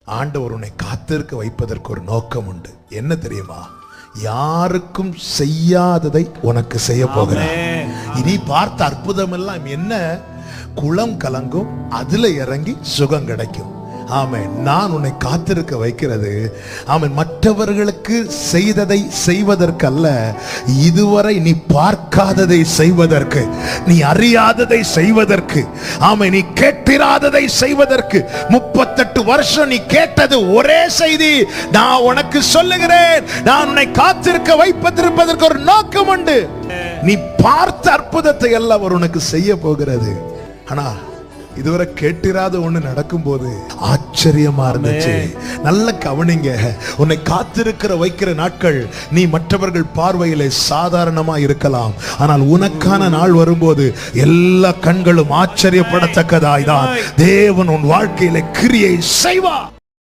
ஆண்டவர் உன்னை காத்திருக்க வைப்பதற்கு ஒரு நோக்கம் உண்டு. என்ன தெரியுமா? யாருக்கும் செய்யாததை உனக்கு செய்ய போகிறார். இனி பார்த்த அற்புதம் எல்லாம் என்ன? குளம் கலங்கும், அதுல இறங்கி சுகம் கிடைக்கும். ஆமென். நான் உன்னை காத்திருக்க வைக்கிறது ஆமென் மற்றவர்களுக்கு செய்ததை செய்வதற்கு அல்ல, இதுவரை நீ பார்க்காததை செய்வதற்கு, நீ அறியாததை செய்வதற்கு, ஆமென், நீ கேட்டிராததை செய்வதற்கு. 38 வருஷம் நீ கேட்டது ஒரே செய்தி. நான் உனக்கு சொல்லுகிறேன், நான் உன்னை காத்திருக்க வைப்பதற்கு ஒரு நோக்கம் உண்டு. நீ பார்த்த அற்புதத்தை எல்லாம் அவர் உனக்கு செய்ய போகிறது. ஆனா இதுவரை கேட்டிராத ஒண்ணு நடக்கும் போது ஆச்சரியமா இருந்துச்சு. நல்ல கவனிங்க. உன்னை காத்திருக்கிற வைக்கிற நாட்கள் நீ மற்றவர்கள் பார்வையிலே சாதாரணமா இருக்கலாம். ஆனால் உனக்கான நாள் வரும்போது எல்லா கண்களும் ஆச்சரியப்படத்தக்கதாய்தான் தேவன் உன் வாழ்க்கையில கிரியை செய்வார்.